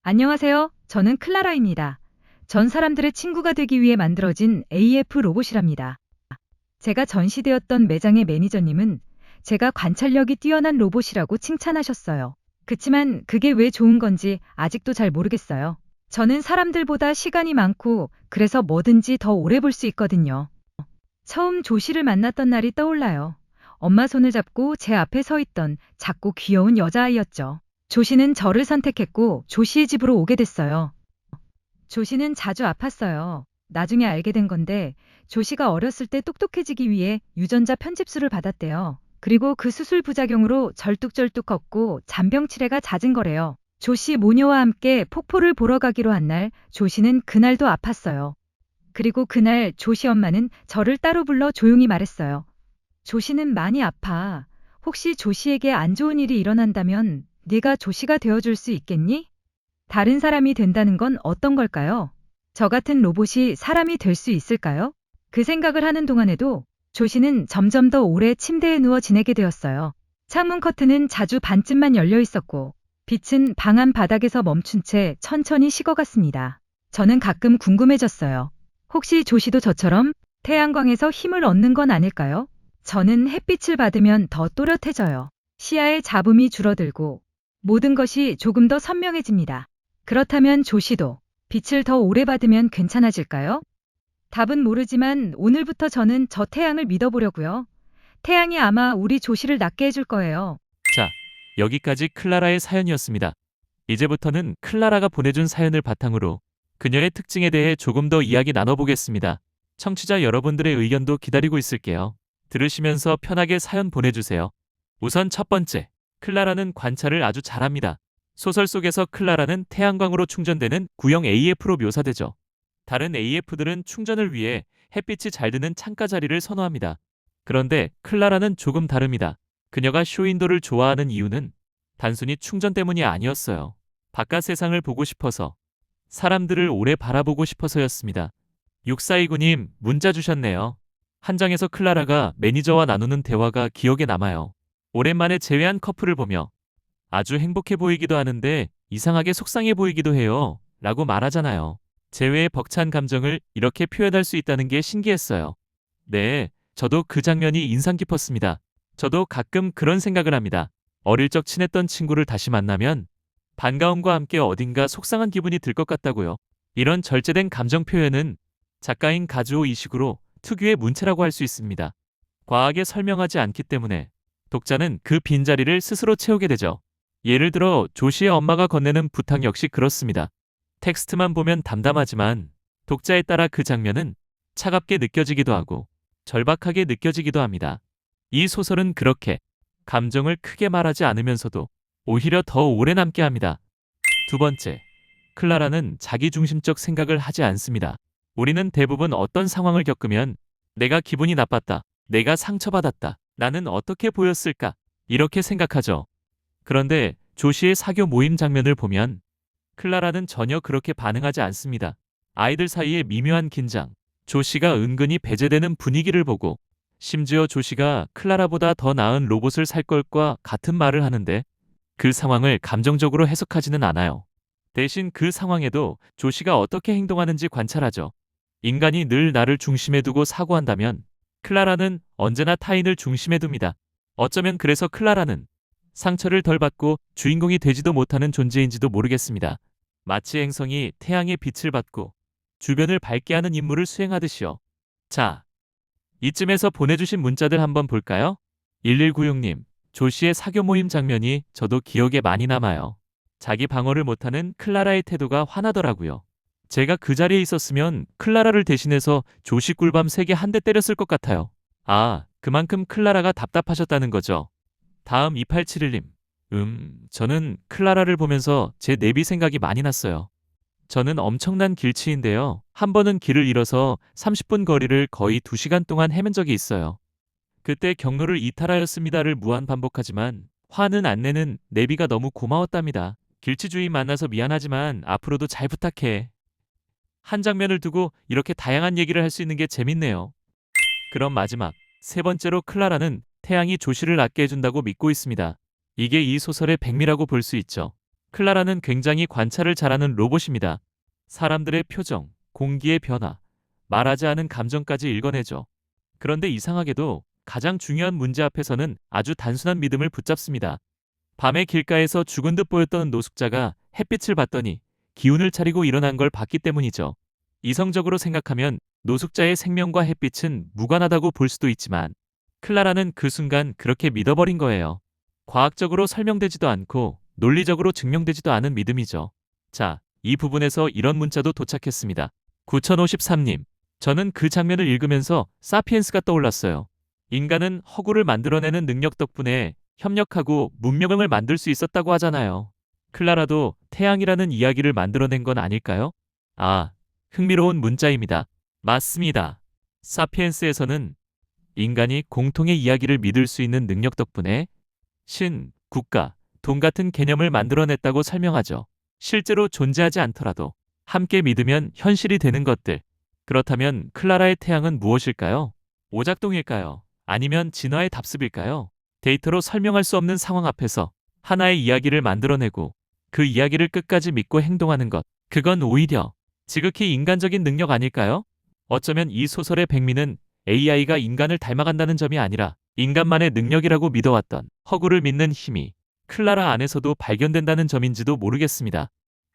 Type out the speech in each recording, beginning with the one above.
안녕하세요. 저는 클라라입니다. 전 사람들의 친구가 되기 위해 만들어진 AF 로봇이랍니다. 제가 전시되었던 매장의 매니저님은 제가 관찰력이 뛰어난 로봇이라고 칭찬하셨어요. 그치만 그게 왜 좋은 건지 아직도 잘 모르겠어요. 저는 사람들보다 시간이 많고 그래서 뭐든지 더 오래 볼 수 있거든요. 처음 조씨를 만났던 날이 떠올라요. 엄마 손을 잡고 제 앞에 서 있던 작고 귀여운 여자아이였죠. 조씨는 저를 선택했고 조씨의 집으로 오게 됐어요. 조씨는 자주 아팠어요. 나중에 알게 된 건데 조씨가 어렸을 때 똑똑해지기 위해 유전자 편집술을 받았대요. 그리고 그 수술 부작용으로 절뚝절뚝 걷고 잔병 치레가 잦은 거래요. 조씨 모녀와 함께 폭포를 보러 가기로 한 날 조씨는 그날도 아팠어요. 그리고 그날 조씨 엄마는 저를 따로 불러 조용히 말했어요. 조씨는 많이 아파. 혹시 조씨에게 안 좋은 일이 일어난다면 네가 조씨가 되어줄 수 있겠니? 다른 사람이 된다는 건 어떤 걸까요? 저 같은 로봇이 사람이 될 수 있을까요? 그 생각을 하는 동안에도 조씨는 점점 더 오래 침대에 누워 지내게 되었어요. 창문 커튼은 자주 반쯤만 열려 있었고 빛은 방 안 바닥에서 멈춘 채 천천히 식어갔습니다. 저는 가끔 궁금해졌어요. 혹시 조씨도 저처럼 태양광에서 힘을 얻는 건 아닐까요? 저는 햇빛을 받으면 더 또렷해져요. 시야의 잡음이 줄어들고 모든 것이 조금 더 선명해집니다. 그렇다면 조씨도 빛을 더 오래 받으면 괜찮아질까요? 답은 모르지만 오늘부터 저는 저 태양을 믿어보려고요. 태양이 아마 우리 조씨를 낫게 해줄 거예요. 자, 여기까지 클라라의 사연이었습니다. 이제부터는 클라라가 보내준 사연을 바탕으로 그녀의 특징에 대해 조금 더 이야기 나눠보겠습니다. 청취자 여러분들의 의견도 기다리고 있을게요. 들으시면서 편하게 사연 보내주세요. 우선 첫 번째, 클라라는 관찰을 아주 잘합니다. 소설 속에서 클라라는 태양광으로 충전되는 구형 AF로 묘사되죠. 다른 AF들은 충전을 위해 햇빛이 잘 드는 창가 자리를 선호합니다. 그런데 클라라는 조금 다릅니다. 그녀가 쇼윈도를 좋아하는 이유는 단순히 충전 때문이 아니었어요. 바깥 세상을 보고 싶어서, 사람들을 오래 바라보고 싶어서였습니다. 6429님 문자 주셨네요. 한 장에서 클라라가 매니저와 나누는 대화가 기억에 남아요. 오랜만에 재회한 커플을 보며 아주 행복해 보이기도 하는데 이상하게 속상해 보이기도 해요. 라고 말하잖아요. 재회의 벅찬 감정을 이렇게 표현할 수 있다는 게 신기했어요. 네, 저도 그 장면이 인상 깊었습니다. 저도 가끔 그런 생각을 합니다. 어릴 적 친했던 친구를 다시 만나면 반가움과 함께 어딘가 속상한 기분이 들 것 같다고요. 이런 절제된 감정 표현은 작가인 가즈오 이식으로 특유의 문체라고 할 수 있습니다. 과하게 설명하지 않기 때문에 독자는 그 빈자리를 스스로 채우게 되죠. 예를 들어 조시의 엄마가 건네는 부탁 역시 그렇습니다. 텍스트만 보면 담담하지만 독자에 따라 그 장면은 차갑게 느껴지기도 하고 절박하게 느껴지기도 합니다. 이 소설은 그렇게 감정을 크게 말하지 않으면서도 오히려 더 오래 남게 합니다. 두 번째, 클라라는 자기중심적 생각을 하지 않습니다. 우리는 대부분 어떤 상황을 겪으면 내가 기분이 나빴다, 내가 상처받았다, 나는 어떻게 보였을까 이렇게 생각하죠. 그런데 조시의 사교 모임 장면을 보면 클라라는 전혀 그렇게 반응하지 않습니다. 아이들 사이의 미묘한 긴장, 조시가 은근히 배제되는 분위기를 보고 심지어 조시가 클라라보다 더 나은 로봇을 살 것과 같은 말을 하는데 그 상황을 감정적으로 해석하지는 않아요. 대신 그 상황에도 조시가 어떻게 행동하는지 관찰하죠. 인간이 늘 나를 중심에 두고 사고한다면 클라라는 언제나 타인을 중심에 둡니다. 어쩌면 그래서 클라라는 상처를 덜 받고 주인공이 되지도 못하는 존재인지도 모르겠습니다. 마치 행성이 태양의 빛을 받고 주변을 밝게 하는 임무를 수행하듯이요. 자, 이쯤에서 보내주신 문자들 한번 볼까요? 1196님, 조시의 사교 모임 장면이 저도 기억에 많이 남아요. 자기 방어를 못하는 클라라의 태도가 화나더라고요. 제가 그 자리에 있었으면 클라라를 대신해서 조시 꿀밤 3개 한 대 때렸을 것 같아요. 아, 그만큼 클라라가 답답하셨다는 거죠. 다음 2871님. 저는 클라라를 보면서 제 내비 생각이 많이 났어요. 저는 엄청난 길치인데요. 한 번은 길을 잃어서 30분 거리를 거의 2시간 동안 헤맨 적이 있어요. 그때 경로를 이탈하였습니다를 무한 반복하지만 화는 안 내는 내비가 너무 고마웠답니다. 길치주의 만나서 미안하지만 앞으로도 잘 부탁해. 한 장면을 두고 이렇게 다양한 얘기를 할 수 있는 게 재밌네요. 그럼 마지막, 세 번째로 클라라는 태양이 조시를 낫게 해준다고 믿고 있습니다. 이게 이 소설의 백미라고 볼 수 있죠. 클라라는 굉장히 관찰을 잘하는 로봇입니다. 사람들의 표정, 공기의 변화, 말하지 않은 감정까지 읽어내죠. 그런데 이상하게도 가장 중요한 문제 앞에서는 아주 단순한 믿음을 붙잡습니다. 밤의 길가에서 죽은 듯 보였던 노숙자가 햇빛을 봤더니 기운을 차리고 일어난 걸 봤기 때문이죠. 이성적으로 생각하면 노숙자의 생명과 햇빛은 무관하다고 볼 수도 있지만 클라라는 그 순간 그렇게 믿어버린 거예요. 과학적으로 설명되지도 않고 논리적으로 증명되지도 않은 믿음이죠. 자, 이 부분에서 이런 문자도 도착했습니다. 9053님, 저는 그 장면을 읽으면서 사피엔스가 떠올랐어요. 인간은 허구를 만들어내는 능력 덕분에 협력하고 문명을 만들 수 있었다고 하잖아요. 클라라도 태양이라는 이야기를 만들어낸 건 아닐까요? 아, 흥미로운 문자입니다. 맞습니다. 사피엔스에서는 인간이 공통의 이야기를 믿을 수 있는 능력 덕분에 신, 국가, 돈 같은 개념을 만들어냈다고 설명하죠. 실제로 존재하지 않더라도 함께 믿으면 현실이 되는 것들. 그렇다면 클라라의 태양은 무엇일까요? 오작동일까요? 아니면 진화의 답습일까요? 데이터로 설명할 수 없는 상황 앞에서 하나의 이야기를 만들어내고 그 이야기를 끝까지 믿고 행동하는 것. 그건 오히려 지극히 인간적인 능력 아닐까요? 어쩌면 이 소설의 백미는 AI가 인간을 닮아간다는 점이 아니라 인간만의 능력이라고 믿어왔던 허구를 믿는 힘이 클라라 안에서도 발견된다는 점인지도 모르겠습니다.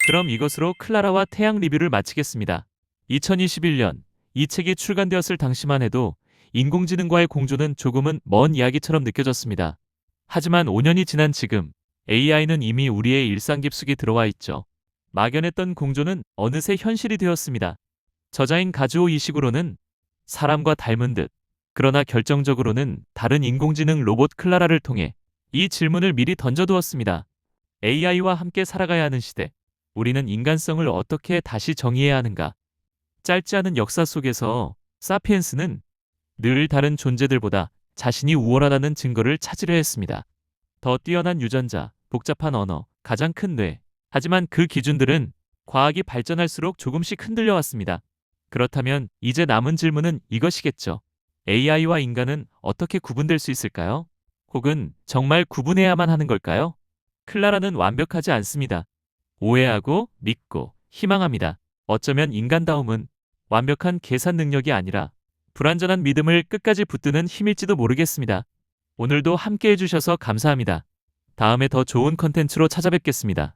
그럼 이것으로 클라라와 태양 리뷰를 마치겠습니다. 2021년 이 책이 출간되었을 당시만 해도 인공지능과의 공조는 조금은 먼 이야기처럼 느껴졌습니다. 하지만 5년이 지난 지금 AI는 이미 우리의 일상 깊숙이 들어와 있죠. 막연했던 공조는 어느새 현실이 되었습니다. 저자인 가즈오 이식으로는 사람과 닮은 듯, 그러나 결정적으로는 다른 인공지능 로봇 클라라를 통해 이 질문을 미리 던져두었습니다. AI와 함께 살아가야 하는 시대, 우리는 인간성을 어떻게 다시 정의해야 하는가? 짧지 않은 역사 속에서 사피엔스는 늘 다른 존재들보다 자신이 우월하다는 증거를 찾으려 했습니다. 더 뛰어난 유전자, 복잡한 언어, 가장 큰 뇌. 하지만 그 기준들은 과학이 발전할수록 조금씩 흔들려 왔습니다. 그렇다면 이제 남은 질문은 이것이겠죠. AI와 인간은 어떻게 구분될 수 있을까요? 혹은 정말 구분해야만 하는 걸까요? 클라라는 완벽하지 않습니다. 오해하고 믿고 희망합니다. 어쩌면 인간다움은 완벽한 계산 능력이 아니라 불완전한 믿음을 끝까지 붙드는 힘일지도 모르겠습니다. 오늘도 함께 해주셔서 감사합니다. 다음에 더 좋은 컨텐츠로 찾아뵙겠습니다.